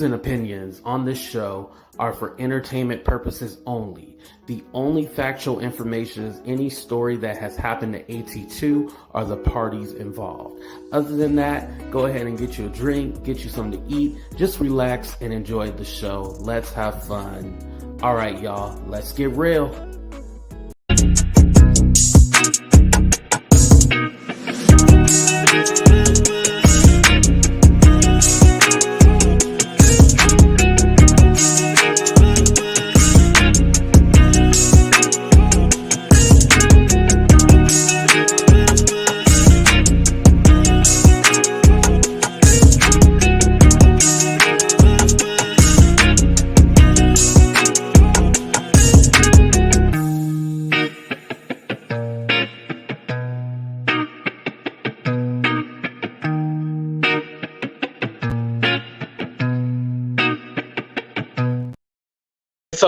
and opinions on this show are for entertainment purposes only. The only factual information is any story that has happened to AT2 or the parties involved. Other than that, go ahead and get you a drink, get you something to eat, just relax and enjoy the show. Let's have fun. All right, y'all, let's get real.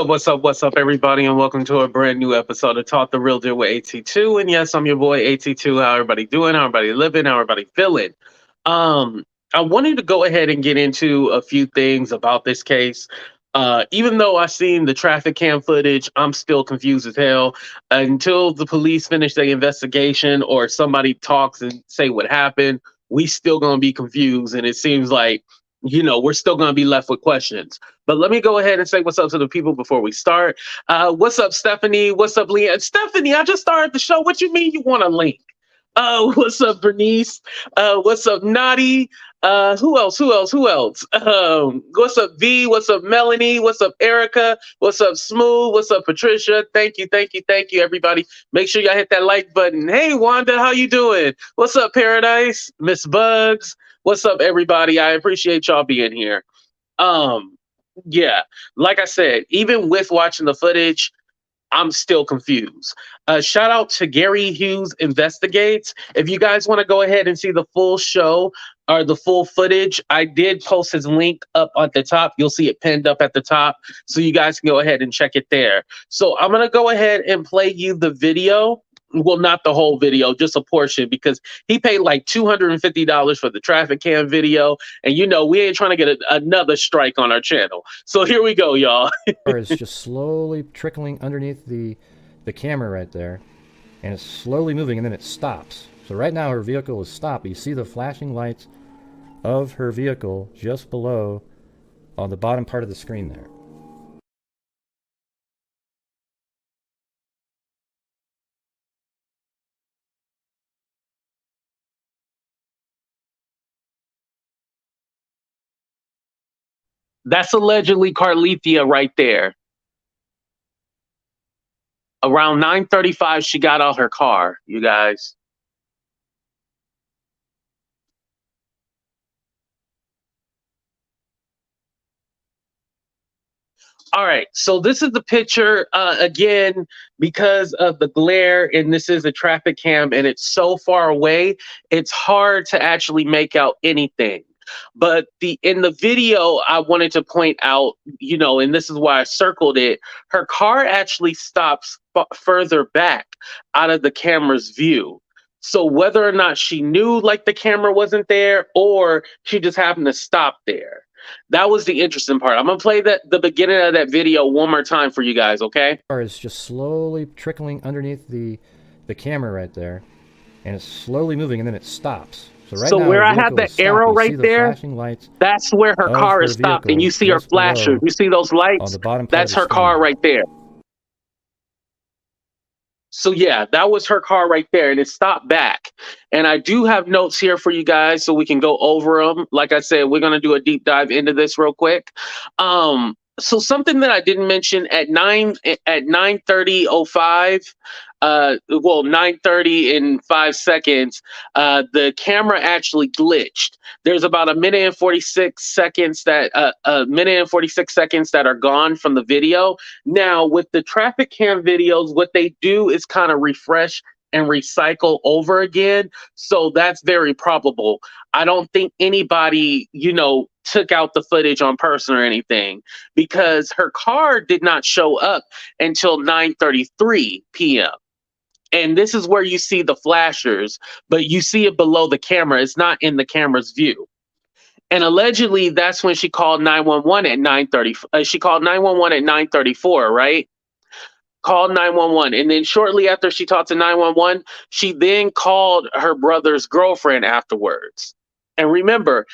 What's up, everybody, and welcome to a brand new episode of Talk the Real Deal with AT2. And yes, I'm your boy AT2. How everybody doing? How everybody living? How everybody feeling? I wanted to go ahead and get into a few things about this case. Even though I seen the traffic cam footage, I'm still confused as hell. Until the police finish their investigation or somebody talks and say what happened, we still gonna be confused, and it seems like we're still going to be left with questions. But let me go ahead and say what's up to the people before we start. What's up, Stephanie? What's up, Leanne? Stephanie, I just started the show. What you mean you want a link? What's up, Bernice? What's up, Naughty? Who else? What's up, V? What's up, Melanie? What's up, Erica? What's up, Smooth? What's up, Patricia? Thank you, everybody. Make sure y'all hit that like button. Hey, Wanda, how you doing? What's up, Paradise? Miss Bugs? What's up, everybody? I appreciate y'all being here. Yeah, like I said, even with watching the footage, I'm still confused. Shout out to Gary Hughes Investigates. If you guys want to go ahead and see the full show or the full footage, I did post his link up at the top. You'll see it pinned up at the top, so you guys can go ahead and check it there. So I'm going to go ahead and play you the video. Well, not the whole video, just a portion, because he paid like $250 for the traffic cam video. And we ain't trying to get another strike on our channel. So here we go, y'all. It's just slowly trickling underneath the camera right there. And it's slowly moving, and then it stops. So right now her vehicle is stopped. You see the flashing lights of her vehicle just below on the bottom part of the screen there. That's allegedly Carlethia right there. Around 9:35, she got out her car, you guys. All right, so this is the picture again, because of the glare, and this is a traffic cam and it's so far away, it's hard to actually make out anything. But in the video, I wanted to point out, and this is why I circled it, her car actually stops further back out of the camera's view. So whether or not she knew like the camera wasn't there, or she just happened to stop there. That was the interesting part. I'm going to play the beginning of that video one more time for you guys, okay? It's just slowly trickling underneath the camera right there. And it's slowly moving, and then it stops. So where I have the arrow right there, that's where her car is stopped. And you see her flasher. You see those lights? That's her car right there. So yeah, that was her car right there, and it stopped back. And I do have notes here for you guys so we can go over them. Like I said, we're going to do a deep dive into this real quick. So something that I didn't mention at 9:30:05, 9:30 and 5 seconds, the camera actually glitched. There's about a minute and 46 seconds that are gone from the video. Now, with the traffic cam videos, what they do is kind of refresh and recycle over again. So that's very probable. I don't think anybody, took out the footage on purpose or anything, because her car did not show up until 9:33 p.m. And this is where you see the flashers, but you see it below the camera. It's not in the camera's view. And allegedly, that's when she called 911 at 9:30. She called 911 at 9:34, right? Called 911, and then shortly after she talked to 911, she then called her brother's girlfriend afterwards. And remember,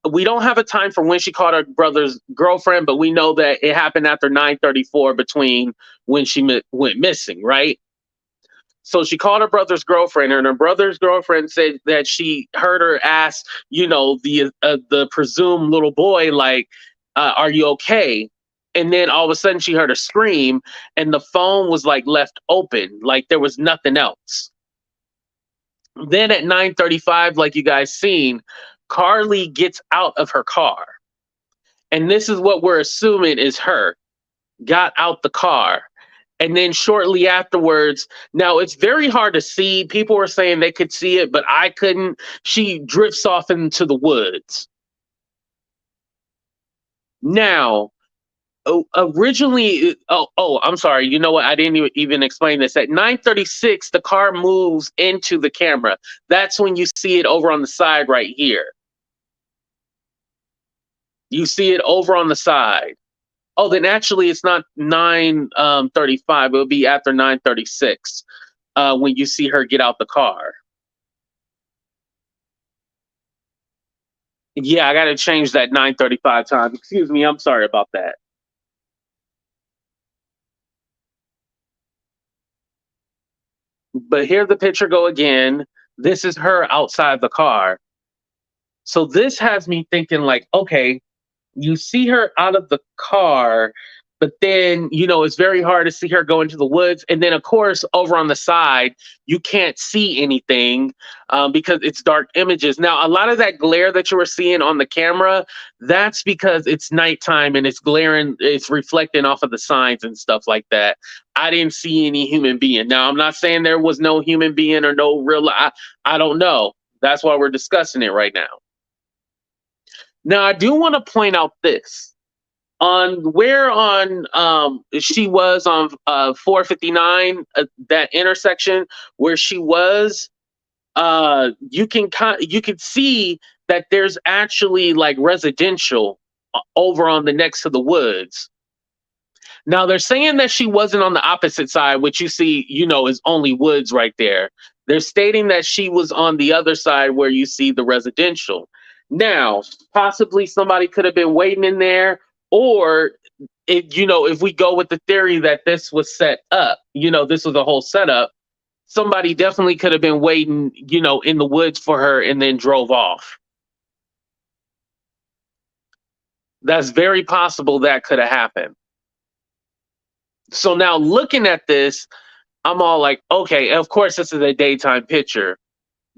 we don't have a time for when she called her brother's girlfriend, but we know that it happened after 9:34 between when she went missing, right? So she called her brother's girlfriend, and her brother's girlfriend said that she heard her ask, the presumed little boy, like, "Are you okay?" And then all of a sudden, she heard a scream, and the phone was like left open, like there was nothing else. Then at 9:35, like you guys seen, Carlee gets out of her car, and this is what we're assuming is her. Got out the car. And then shortly afterwards, now it's very hard to see. People were saying they could see it, but I couldn't. She drifts off into the woods. Now, originally, I'm sorry. You know what? I didn't even explain this. At 9:36, the car moves into the camera. That's when you see it over on the side right here. You see it over on the side. Oh, then actually, it's not 9:35. It'll be after 9:36 when you see her get out the car. Yeah, I got to change that 9:35 time. Excuse me, I'm sorry about that. But here the picture go again. This is her outside the car. So this has me thinking like, okay, you see her out of the car, but then, it's very hard to see her go into the woods. And then, of course, over on the side, you can't see anything because it's dark images. Now, a lot of that glare that you were seeing on the camera, that's because it's nighttime and it's glaring, it's reflecting off of the signs and stuff like that. I didn't see any human being. Now, I'm not saying there was no human being or no real, I don't know. That's why we're discussing it right now. Now, I do want to point out this on where on she was on 459, that intersection where she was. You can see that there's actually like residential over on the next to the woods. Now they're saying that she wasn't on the opposite side, which you see, is only woods right there. They're stating that she was on the other side where you see the residential. Now, possibly somebody could have been waiting in there, or if we go with the theory that this was set up, this was a whole setup, somebody definitely could have been waiting, in the woods for her and then drove off. That's very possible that could have happened. So now looking at this, I'm all like, okay, of course, this is a daytime picture.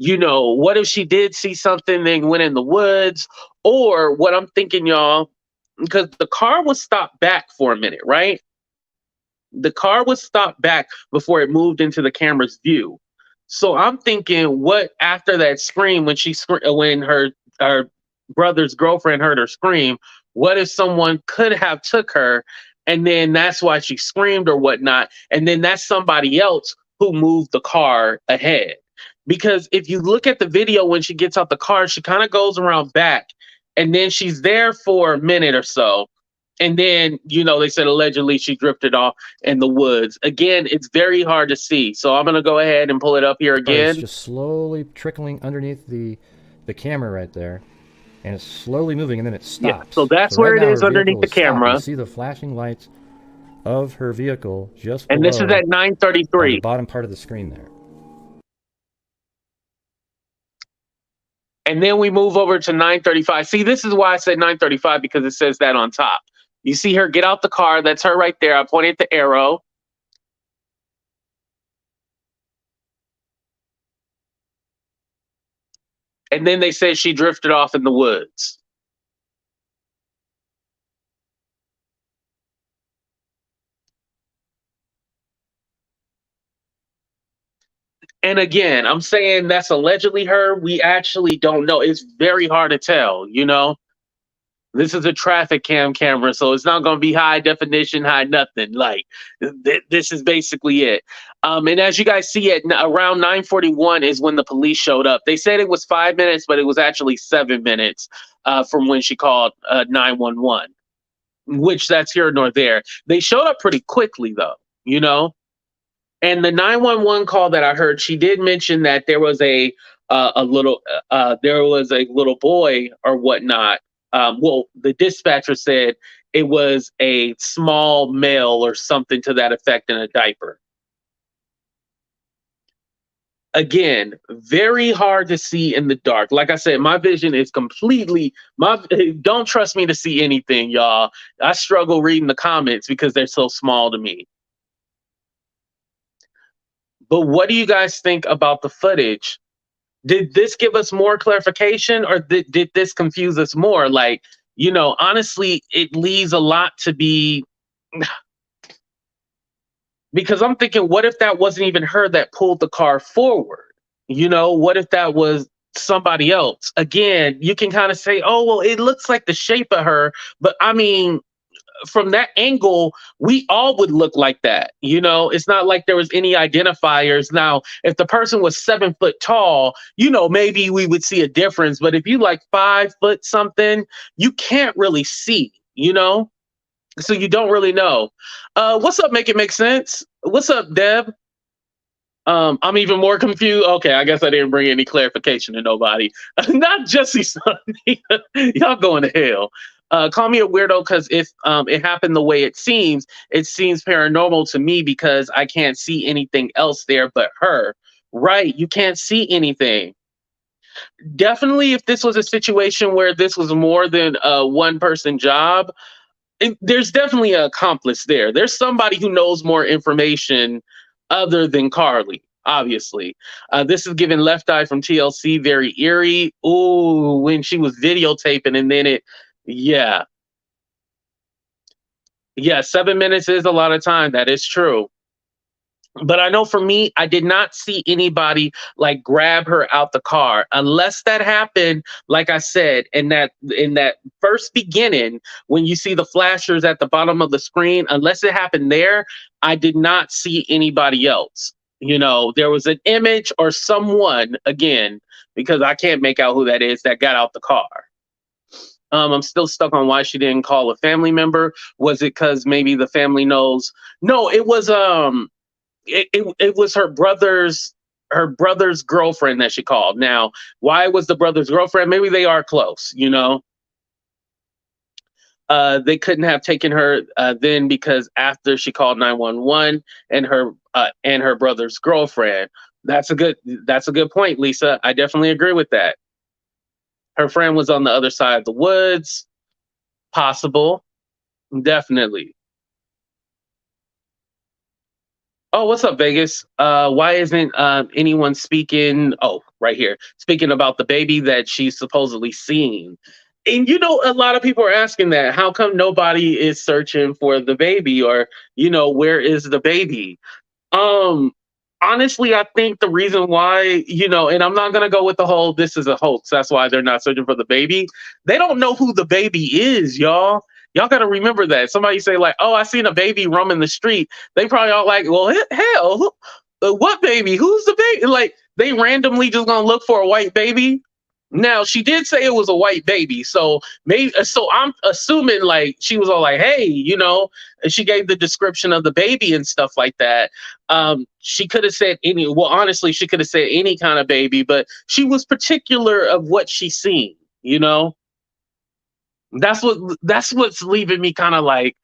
What if she did see something, then went in the woods? Or what I'm thinking, y'all, because the car was stopped back for a minute, right? The car was stopped back before it moved into the camera's view. So I'm thinking, what after that scream when her brother's girlfriend heard her scream? What if someone could have took her, and then that's why she screamed or whatnot, and then that's somebody else who moved the car ahead? Because if you look at the video when she gets out the car, she kind of goes around back, and then she's there for a minute or so, and then, they said allegedly she drifted off in the woods. Again, it's very hard to see. So I'm going to go ahead and pull it up here again. It's just slowly trickling underneath the camera right there. And it's slowly moving, and then it stops. Yeah, so that's where it is underneath the camera. You see the flashing lights of her vehicle just below. And this is at 9:33. On the bottom part of the screen there. And then we move over to 9:35. See, this is why I said 9:35, because it says that on top. You see her get out the car. That's her right there. I pointed the arrow. And then they said she drifted off in the woods. And again, I'm saying that's allegedly her. We actually don't know. It's very hard to tell, This is a traffic camera, so it's not going to be high definition, high nothing. Like this is basically it. And as you guys see, at around 9:41 is when the police showed up. They said it was 5 minutes, but it was actually 7 minutes from when she called 911. Which that's here nor there. They showed up pretty quickly, though. You know, and the 911 call that I heard, she did mention that there was a little there was a little boy or whatnot. Well, the dispatcher said it was a small male or something to that effect in a diaper. Again, very hard to see in the dark. Like I said, my vision is completely my don't trust me to see anything, y'all. I struggle reading the comments because they're so small to me. But what do you guys think about the footage? Did this give us more clarification, or did this confuse us more? Like, honestly, it leaves a lot to be, because I'm thinking, what if that wasn't even her that pulled the car forward? What if that was somebody else? Again, you can kind of say, oh, well, it looks like the shape of her, but I mean, from that angle, we all would look like that. It's not like there was any identifiers. Now, if the person was 7 foot tall, maybe we would see a difference. But if you like 5 foot something, you can't really see. So you don't really know. What's up? Make it make sense. What's up, Deb? I'm even more confused. Okay, I guess I didn't bring any clarification to nobody. Not Jesse Sunday. Y'all going to hell. Call me a weirdo because if it happened the way it seems paranormal to me because I can't see anything else there but her. Right, you can't see anything. Definitely, if this was a situation where this was more than a one person job, there's definitely an accomplice there. There's somebody who knows more information other than Carlee. Obviously, this is giving Left Eye from TLC very eerie. Ooh, when she was videotaping, and then yeah, yeah, 7 minutes is a lot of time. That is true. But I know for me, I did not see anybody like grab her out the car unless that happened. Like I said, in that first beginning, when you see the flashers at the bottom of the screen, unless it happened there, I did not see anybody else. There was an image or someone again, because I can't make out who that is that got out the car. I'm still stuck on why she didn't call a family member. Was it because maybe the family knows? No, it was it was her brother's girlfriend that she called. Now, why was the brother's girlfriend? Maybe they are close. They couldn't have taken her then because after she called 911 and her brother's girlfriend. That's a good point, Lisa. I definitely agree with that. Her friend was on the other side of the woods. Possible. Definitely. Oh, what's up, Vegas? Why isn't anyone speaking? Oh, right here, speaking about the baby that she's supposedly seen. And a lot of people are asking that. How come nobody is searching for the baby, or where is the baby? Um, Honestly, I think the reason why, and I'm not gonna go with the whole this is a hoax. That's why they're not searching for the baby. They don't know who the baby is, y'all. Y'all gotta remember that. Somebody say like, "Oh, I seen a baby roaming the street." They probably all like, "Well, hell, what baby? Who's the baby?" Like they randomly just gonna look for a white baby. Now she did say it was a white baby, so maybe so I'm assuming like she was all like, "Hey," and she gave the description of the baby and stuff like that. She could have said any. Well, honestly, she could have said any kind of baby, but she was particular of what she seen. You know, that's what's leaving me kind of like,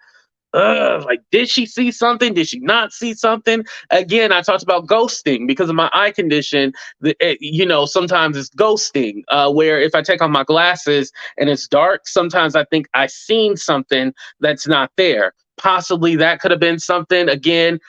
did she see something? Did she not see something? Again, I talked about ghosting because of my eye condition. Sometimes it's ghosting, where if I take off my glasses and it's dark, sometimes I think I seen something that's not there. Possibly that could have been something. Again,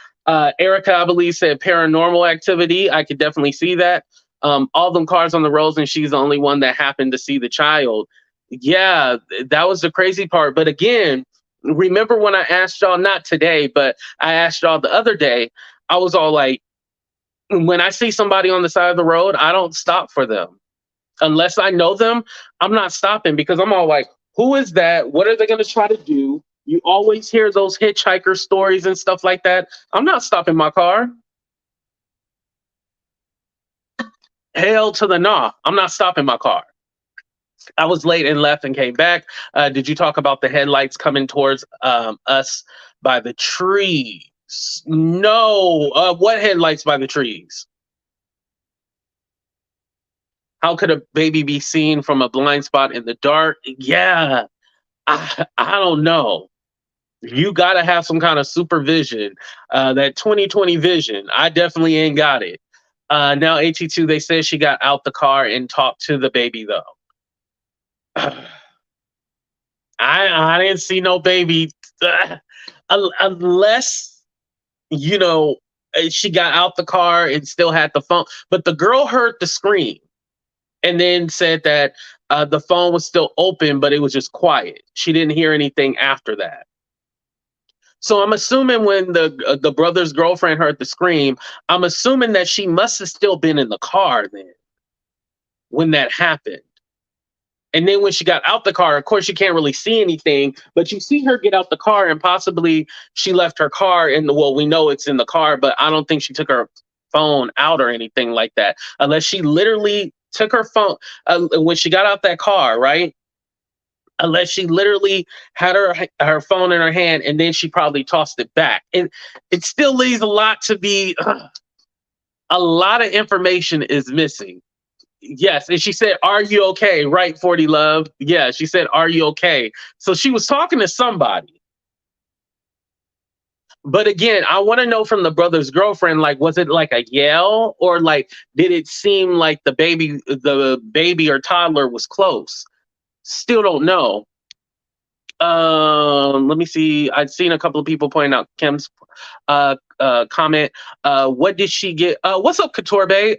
Erica, I believe, said paranormal activity. I could definitely see that. All them cars on the roads, and she's the only one that happened to see the child. Yeah, that was the crazy part. But again, remember when I asked y'all, not today, but I asked y'all the other day, I was all like, when I see somebody on the side of the road, I don't stop for them. Unless I know them, I'm not stopping because I'm all like, Who is that? What are they going to try to do? You always hear those hitchhiker stories and stuff like that. I'm not stopping my car. Hell to the nah. I'm not stopping my car. I was late and left and came back. Did you talk about the headlights coming towards us by the trees? No. What headlights by the trees? How could a baby be seen from a blind spot in the dark? Yeah, I don't know. You got to have some kind of supervision. That 2020 vision. I definitely ain't got it. Now, AT2, they said she got out the car and talked to the baby, though. I didn't see no baby. Unless, you know, she got out the car and still had the phone. But the girl heard the scream and then said that the phone was still open, but it was just quiet. She didn't hear anything after that. So I'm assuming when the brother's girlfriend heard the scream, I'm assuming that she must have still been in the car then when that happened. And then when she got out the car, of course, you can't really see anything, but you see her get out the car and possibly she left her car in the, well, we know it's in the car, but I don't think she took her phone out or anything like that. Unless she literally took her phone when she got out that car, right? Unless she literally had her phone in her hand and then she probably tossed it back. And it still leaves a lot to be, a lot of information is missing. Yes, and she said, "Are you okay?" Right, 40 Love. Yeah, she said, "Are you okay?" So she was talking to somebody. But again, I want to know from the brother's girlfriend, like, was it like a yell or like did it seem like the baby or toddler was close? Still don't know. Let me see. I've seen a couple of people pointing out Kim's comment. What did she get? What's up, Katorbe?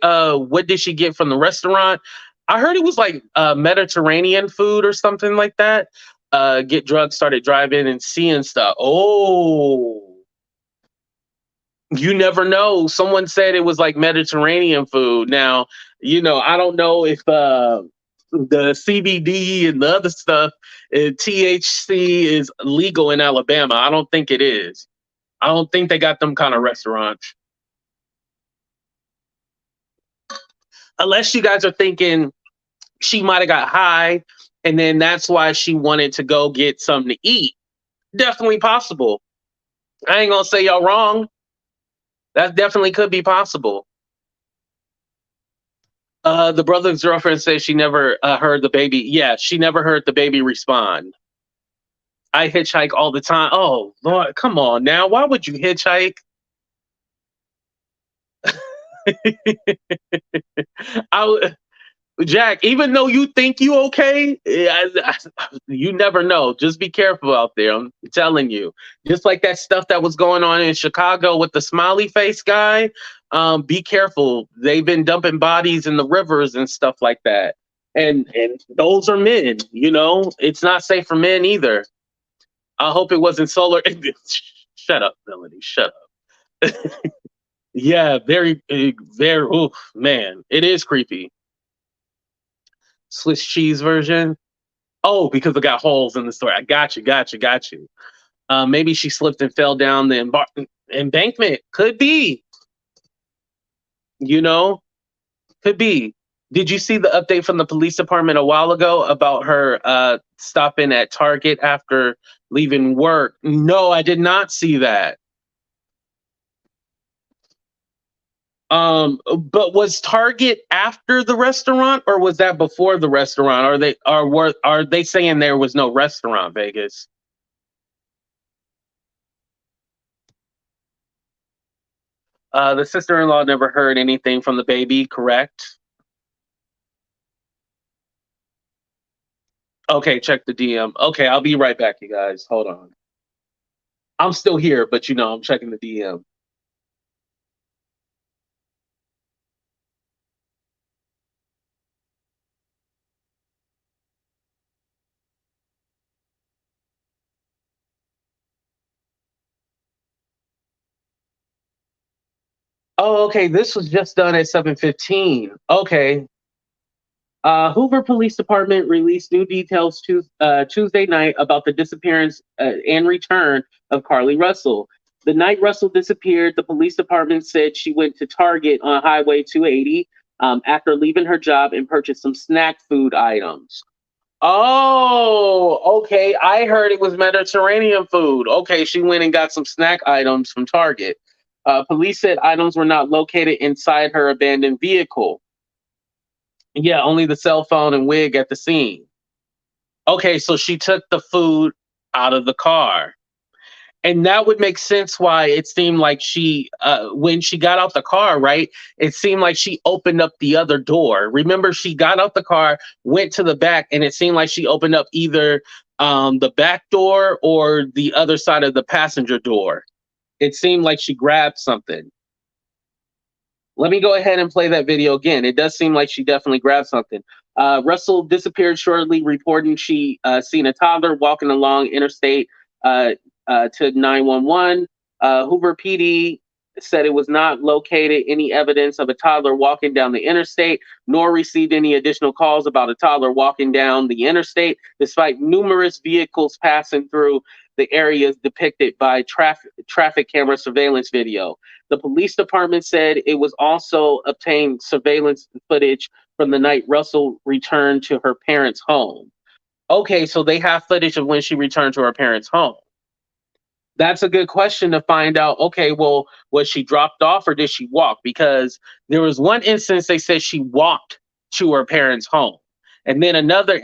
What did she get from the restaurant? I heard it was like Mediterranean food or something like that. Get drugs, started driving and seeing stuff. Oh, you never know. Someone said it was like Mediterranean food. Now, I don't know if the CBD and the other stuff, THC is legal in Alabama. I don't think it is. I don't think they got them kind of restaurants. Unless you guys are thinking she might have got high and then that's why she wanted to go get something to eat. Definitely possible. I ain't gonna say y'all wrong. That definitely could be possible. The brother's girlfriend says she never heard the baby. Yeah, she never heard the baby respond. I hitchhike all the time. Oh Lord, come on now. Why would you hitchhike? I Jack, even though you think you okay, you never know. Just be careful out there. I'm telling you. Just like that stuff that was going on in Chicago with the smiley face guy. Be careful. They've been dumping bodies in the rivers and stuff like that. And those are men. It's not safe for men either. I hope it wasn't solar. Shut up, Melody. Shut up. Yeah, very, very. Oh man, it is creepy. Swiss cheese version. Oh, because it got holes in the story. I got you, got you, got you. Maybe she slipped and fell down the embankment. Could be, you know, could be. Did you see the update from the police department a while ago about her stopping at Target after leaving work? No, I did not see that. But was Target after the restaurant or was that before the restaurant? Are they saying there was no restaurant, Vegas? The sister-in-law never heard anything from the baby, correct? Okay, check the DM. Okay, I'll be right back, you guys. Hold on. I'm still here, but I'm checking the DM. Oh, okay. This was just done at 7:15. Okay. Hoover Police Department released new details Tuesday night about the disappearance and return of Carlee Russell. The night Russell disappeared, the police department said she went to Target on Highway 280 after leaving her job and purchased some snack food items. Oh, okay. I heard it was Mediterranean food. Okay, she went and got some snack items from Target. Police said items were not located inside her abandoned vehicle. Yeah, only the cell phone and wig at the scene. Okay, so she took the food out of the car. And that would make sense why it seemed like when she got out the car, right? It seemed like she opened up the other door. Remember, she got out the car, went to the back, and it seemed like she opened up either the back door or the other side of the passenger door. It seemed like she grabbed something. Let me go ahead and play that video again. It does seem like she definitely grabbed something. Russell disappeared shortly, reporting she seen a toddler walking along interstate uh, to 911. Hoover PD said it was not located any evidence of a toddler walking down the interstate, nor received any additional calls about a toddler walking down the interstate, despite numerous vehicles passing through the areas depicted by traffic camera surveillance video. The police department said it was also obtained surveillance footage from the night Russell returned to her parents' home. Okay, so they have footage of when she returned to her parents' home. That's a good question to find out. Okay, well, was she dropped off or did she walk? Because there was one instance they said she walked to her parents' home. And then another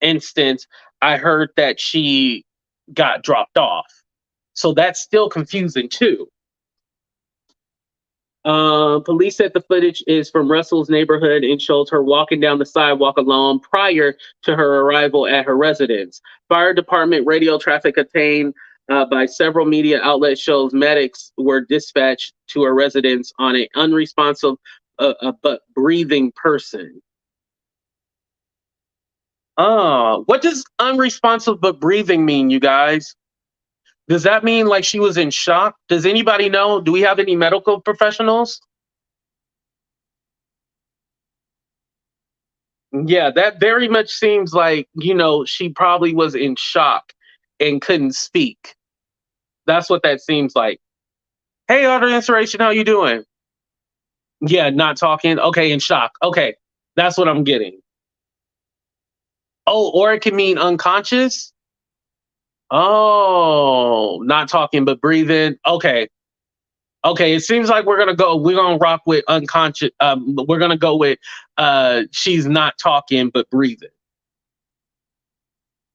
instance, I heard that she got dropped off. So that's still confusing too. Police said the footage is from Russell's neighborhood and shows her walking down the sidewalk alone prior to her arrival at her residence. Fire department radio traffic obtained by several media outlets shows medics were dispatched to her residence on an unresponsive but breathing person. What does unresponsive but breathing mean, you guys? Does that mean like she was in shock? Does anybody know? Do we have any medical professionals? Yeah, that very much seems like, she probably was in shock and couldn't speak. That's what that seems like. Hey, Auto Inspiration, how you doing? Yeah, not talking. Okay, in shock. Okay, that's what I'm getting. Oh, or it can mean unconscious. Oh, not talking but breathing. Okay. Okay, it seems like we're gonna rock with unconscious. We're gonna go with she's not talking but breathing.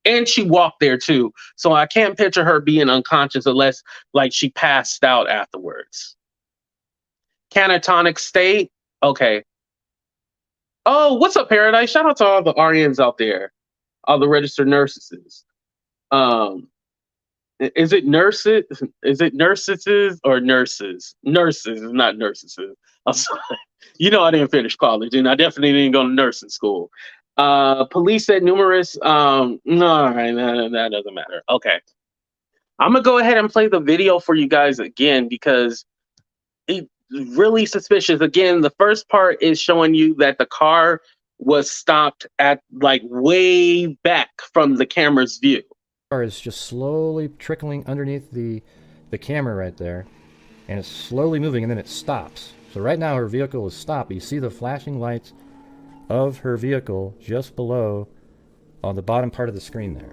And she walked there too. So I can't picture her being unconscious unless like she passed out afterwards. Catatonic state. Okay. Oh, what's up, Paradise? Shout out to all the RNs out there, all the registered nurses. Um, is it nurses? Is it nurses or nurses? Nurses, not nurses. I'm sorry. I didn't finish college, and I definitely didn't go to nursing school. Police said numerous. No, all right, that doesn't matter. Okay, I'm gonna go ahead and play the video for you guys again because it's really suspicious. Again, the first part is showing you that the car was stopped at like way back from the camera's view. Is just slowly trickling underneath the camera right there, and it's slowly moving, and then it stops. So right now her vehicle is stopped. You see the flashing lights of her vehicle just below on the bottom part of the screen there.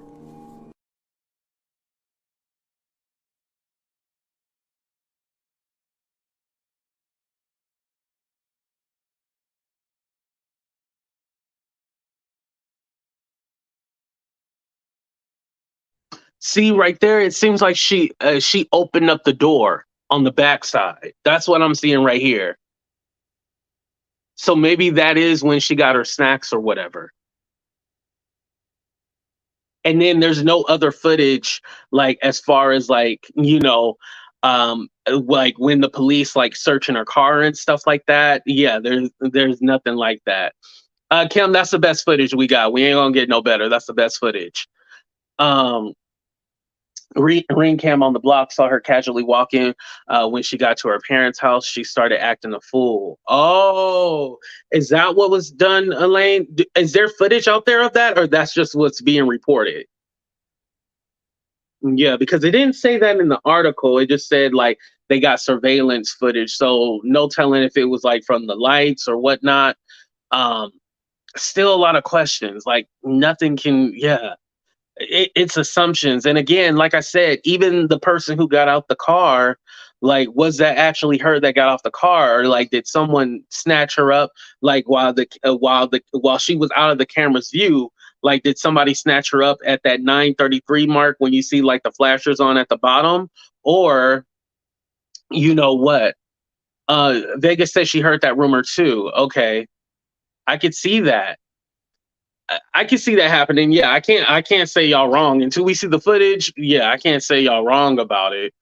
See right there, it seems like she opened up the door on the backside. That's what I'm seeing right here. So maybe that is when she got her snacks or whatever. And then there's no other footage, like as far as like when the police like searching her car and stuff like that. Yeah, there's nothing like that. Kim, that's the best footage we got. We ain't gonna get no better. That's the best footage. Um, Ring cam on the block saw her casually walking. When she got to her parents' house, she started acting a fool. Oh, is that what was done, Elaine? Is there footage out there of that, or that's just what's being reported? Yeah, because it didn't say that in the article. It just said like they got surveillance footage, so no telling if it was like from the lights or whatnot. Um, Still a lot of questions. Like nothing can. Yeah, it's assumptions. And again, like I said, even the person who got out the car, like, was that actually her that got off the car, or like did someone snatch her up, like while she was out of the camera's view? Like, did somebody snatch her up at that 9:33 mark when you see like the flashers on at the bottom? Or you know what? Vegas says she heard that rumor too. Okay, I could see that. I can see that happening. Yeah, I can't say y'all wrong until we see the footage. Yeah, I can't say y'all wrong about it.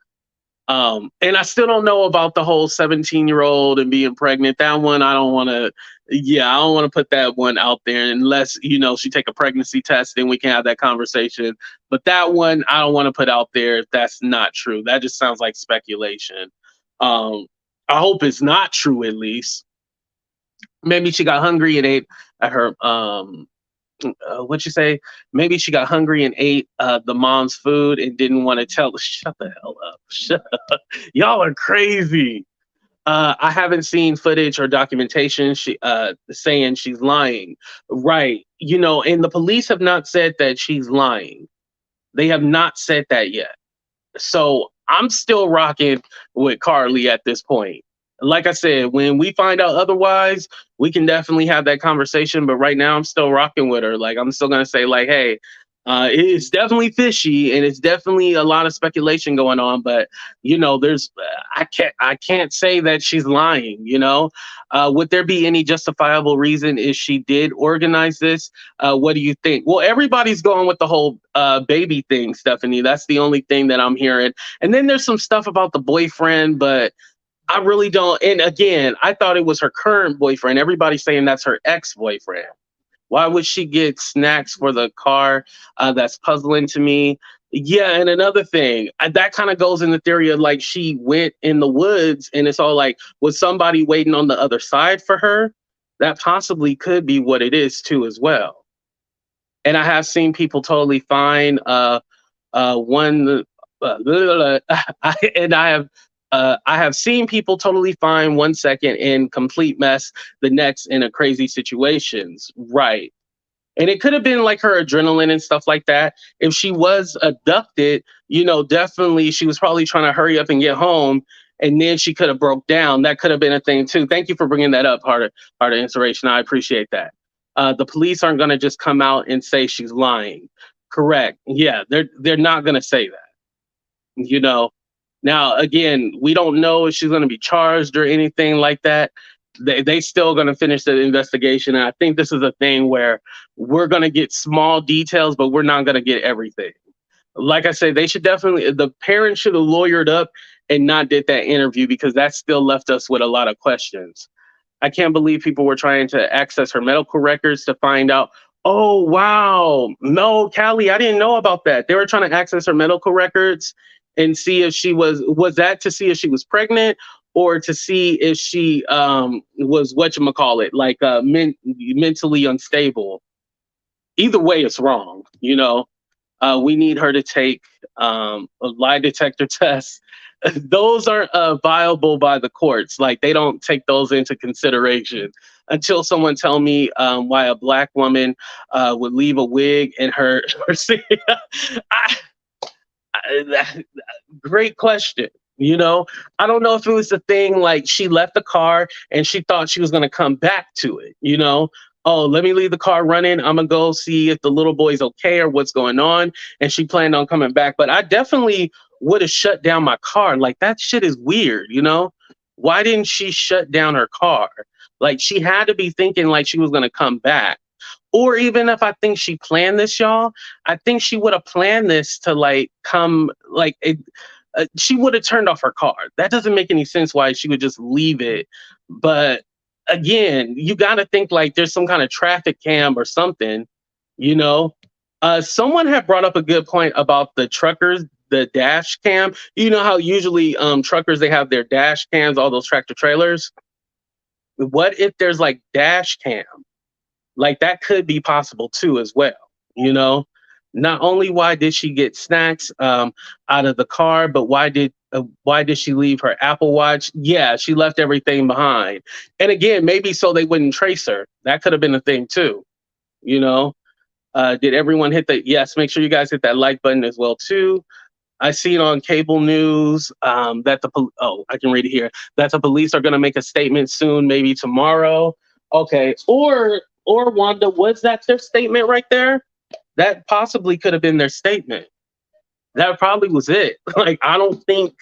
And I still don't know about the whole 17-year-old and being pregnant. That one I don't want to. Yeah, I don't want to put that one out there unless she take a pregnancy test, then we can have that conversation. But that one I don't want to put out there if that's not true. That just sounds like speculation. Um, I hope it's not true at least. Maybe she got hungry and ate at her what you say? Maybe she got hungry and ate the mom's food and didn't want to tell. Shut the hell up! Shut up! Y'all are crazy. I haven't seen footage or documentation saying she's lying. Right? And the police have not said that she's lying. They have not said that yet. So I'm still rocking with Carlee at this point. Like I said, when we find out otherwise, we can definitely have that conversation. But right now, I'm still rocking with her. Like, I'm still gonna say, like, hey, it's definitely fishy, and it's definitely a lot of speculation going on. But there's I can't say that she's lying. Would there be any justifiable reason if she did organize this? What do you think? Well, everybody's going with the whole baby thing, Stephanie. That's the only thing that I'm hearing. And then there's some stuff about the boyfriend, but I really don't. And again, I thought it was her current boyfriend. Everybody's saying that's her ex-boyfriend. Why would she get snacks for the car? That's puzzling to me. Yeah, and another thing that kind of goes in the theory of like she went in the woods, and it's all like, was somebody waiting on the other side for her? That possibly could be what it is too, as well. And I have seen people totally fine. One, and I have seen people totally fine 1 second in complete mess, the next in a crazy situations. Right. And it could have been like her adrenaline and stuff like that. If she was abducted, definitely she was probably trying to hurry up and get home, and then she could have broke down. That could have been a thing too. Thank you for bringing that up, Heart of Inspiration. I appreciate that. The police aren't going to just come out and say she's lying. Correct. Yeah, they're not going to say that. You know. Now, again, we don't know if she's going to be charged or anything like that. They still going to finish the investigation. And I think this is a thing where we're going to get small details, but we're not going to get everything. Like I said, the parents should have lawyered up and not did that interview, because that still left us with a lot of questions. I can't believe people were trying to access her medical records to find out. Oh, wow. No, Callie, I didn't know about that. They were trying to access her medical records and see if was that to see if she was pregnant, or to see if she was whatchamacallit, like mentally unstable. Either way, it's wrong. We need her to take a lie detector test. Those aren't viable by the courts. Like, they don't take those into consideration until someone tell me why a black woman would leave a wig in her. I, Great question. I don't know if it was the thing like she left the car and she thought she was going to come back to it. Oh, let me leave the car running. I'm going to go see if the little boy's okay or what's going on. And she planned on coming back. But I definitely would have shut down my car. Like, that shit is weird. Why didn't she shut down her car? Like, she had to be thinking like she was going to come back. Or even if I think she planned this, y'all, I think she would have planned this to like come like she would have turned off her car. That doesn't make any sense why she would just leave it. But again, you got to think like there's some kind of traffic cam or something. Someone had brought up a good point about the truckers the dash cam. You know how usually truckers, they have their dash cams, all those tractor trailers. What if there's like dash cam? Like that could be possible too as well. You know, not only why did she get snacks out of the car, but why did she leave her Apple Watch? Yeah, she left everything behind. And again, maybe so they wouldn't trace her. That could have been a thing too. You know, did everyone hit the yes? Make sure you guys hit that like button as well too. I see it on cable news that I can read it here, that the police are going to make a statement soon, maybe tomorrow. Okay, or Wanda, was that their statement right there? That possibly could have been their statement. That probably was it. Like I don't think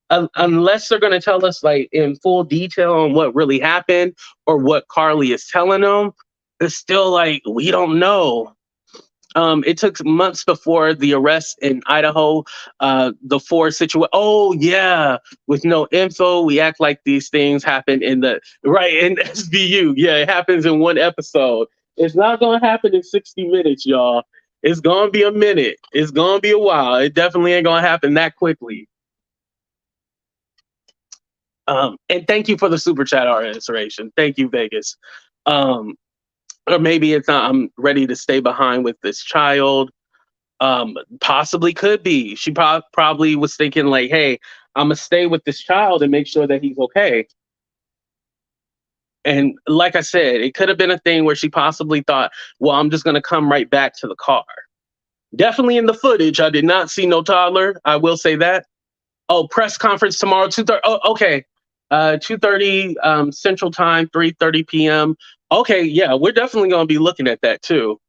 unless they're going to tell us like in full detail on what really happened or what Carlee is telling them, it's still like we don't know. It took months before the arrest in Idaho. The Ford situation. Oh yeah, with no info, we act like these things happen in the right in SVU. Yeah, it happens in one episode. It's not gonna happen in 60 minutes, y'all. It's gonna be a minute. It's gonna be a while. It definitely ain't gonna happen that quickly. And thank you for the super chat, our inspiration. Thank you, Vegas. Um, or maybe it's not. I'm ready to stay behind with this child. Possibly could be. She probably was thinking like, "Hey, I'm gonna stay with this child and make sure that he's okay." And like I said, it could have been a thing where she possibly thought, "Well, I'm just gonna come right back to the car." Definitely in the footage, I did not see no toddler. I will say that. Oh, press conference tomorrow, 2:30. Oh, okay. 2:30 Central Time, 3:30 p.m. Okay, yeah, we're definitely gonna be looking at that too.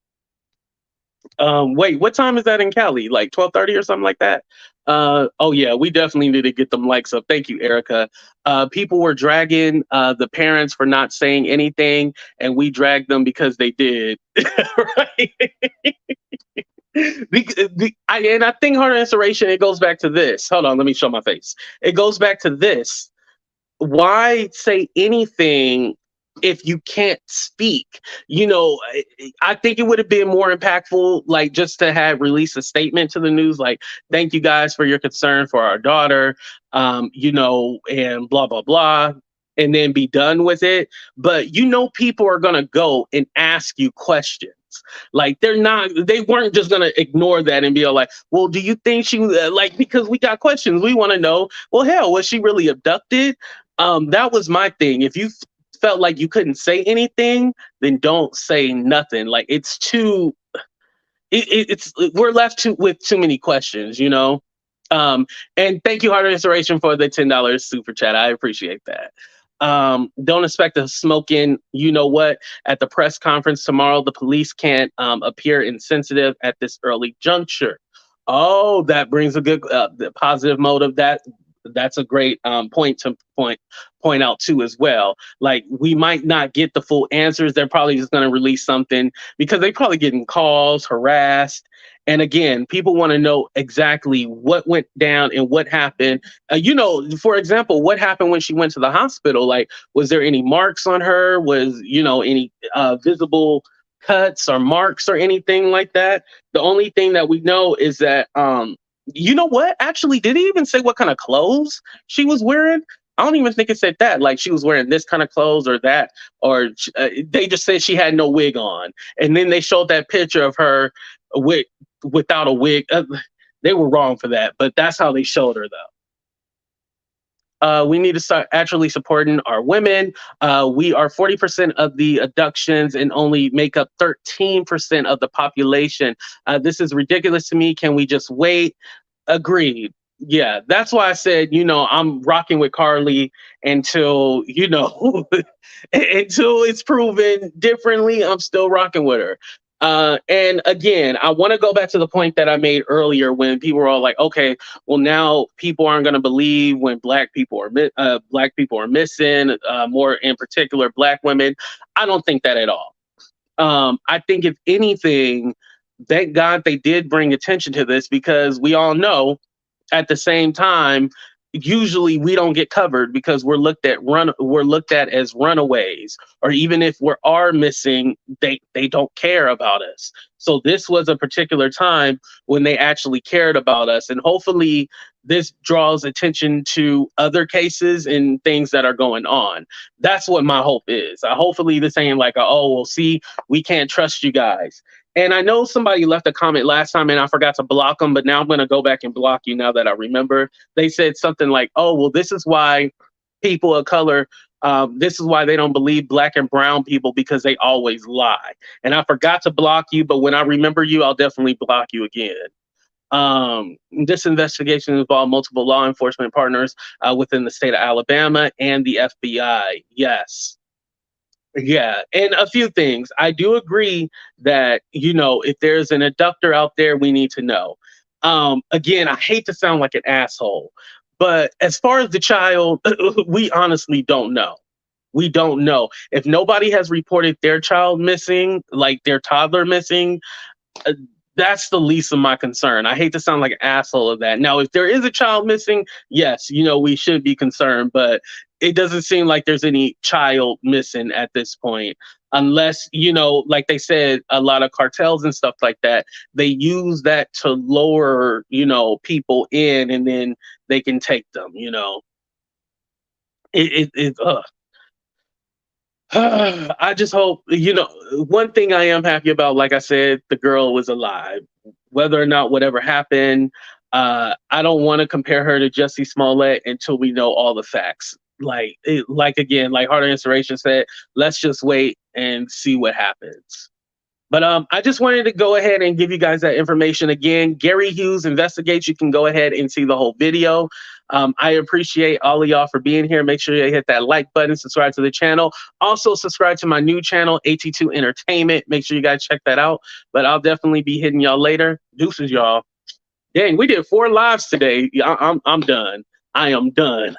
Wait, what time is that in Cali? Like 12:30 or something like that? Oh yeah, we definitely need to get them likes up. Thank you, Erica. People were dragging the parents for not saying anything, and we dragged them because they did. Right? And I think Harder Inspiration, it goes back to this. Hold on, let me show my face. It goes back to this. Why say anything if you can't speak? You know, I think it would have been more impactful, like just to have released a statement to the news, like, thank you guys for your concern for our daughter, you know, and blah, blah, blah, and then be done with it. But you know, people are going to go and ask you questions. Like they weren't just gonna ignore that and be all like, well, do you think she like, because we got questions, we want to know, well, hell, was she really abducted? That was my thing. If you felt like you couldn't say anything, then don't say nothing. Like it's too it's we're left with too many questions, you know. And thank you, Harder Inspiration, for the $10 super chat. I appreciate that. Don't expect to smoke in, you know what, at the press conference tomorrow. The police can't appear insensitive at this early juncture. Oh, that brings a good the positive motive. That's a great point to point out too as well. Like we might not get the full answers. They're probably just going to release something because they probably getting calls, harassed. And again, people want to know exactly what went down and what happened. You know, for example, what happened when she went to the hospital? Like, was there any marks on her? Was, you know, any visible cuts or marks or anything like that? The only thing that we know is that you know what? Actually, did he even say what kind of clothes she was wearing? I don't even think it said that. Like she was wearing this kind of clothes or that, or they just said she had no wig on, and then they showed that picture of her without a wig. They were wrong for that, but that's how they showed her though. We need to start actually supporting our women. We are 40% of the abductions and only make up 13% of the population. This is ridiculous to me. Can we just wait? Agreed. Yeah, that's why I said, you know, I'm rocking with Carlee until, you know, until it's proven differently. I'm still rocking with her. And again, I want to go back to the point that I made earlier when people were all like, okay, well, now people aren't going to believe when black people are missing, more in particular, black women. I don't think that at all. I think if anything, thank God they did bring attention to this because we all know at the same time, usually we don't get covered because we're looked at as runaways, or even if we are missing, they don't care about us. So this was a particular time when they actually cared about us, and hopefully this draws attention to other cases and things that are going on. That's what my hope is. Hopefully this ain't like oh well, see, we can't trust you guys. And I know somebody left a comment last time and I forgot to block them, but now I'm going to go back and block you now that I remember. They said something like, oh, well, this is why people of color, this is why they don't believe black and brown people, because they always lie. And I forgot to block you, but when I remember you, I'll definitely block you again. This investigation involved multiple law enforcement partners within the state of Alabama and the FBI. Yes. Yeah, and a few things. I do agree that, if there's an abductor out there, we need to know. Again, I hate to sound like an asshole, but as far as the child, we honestly don't know. We don't know. If nobody has reported their child missing, like their toddler missing, uh, that's the least of my concern. I hate to sound like an asshole of that. Now, if there is a child missing, yes, we should be concerned, but it doesn't seem like there's any child missing at this point. Unless, like they said, a lot of cartels and stuff like that, they use that to lure, people in, and then they can take them. Ugh. I just hope, one thing I am happy about, like I said, the girl was alive. Whether or not whatever happened, I don't want to compare her to Jussie Smollett until we know all the facts. Again, like Heart of Inspiration said, let's just wait and see what happens. But I just wanted to go ahead and give you guys that information again. Gary Hughes Investigates. You can go ahead and see the whole video. I appreciate all of y'all for being here. Make sure you hit that like button, subscribe to the channel. Also, subscribe to my new channel, AT2 Entertainment. Make sure you guys check that out. But I'll definitely be hitting y'all later. Deuces, y'all. Dang, we did 4 lives today. I'm done. I am done.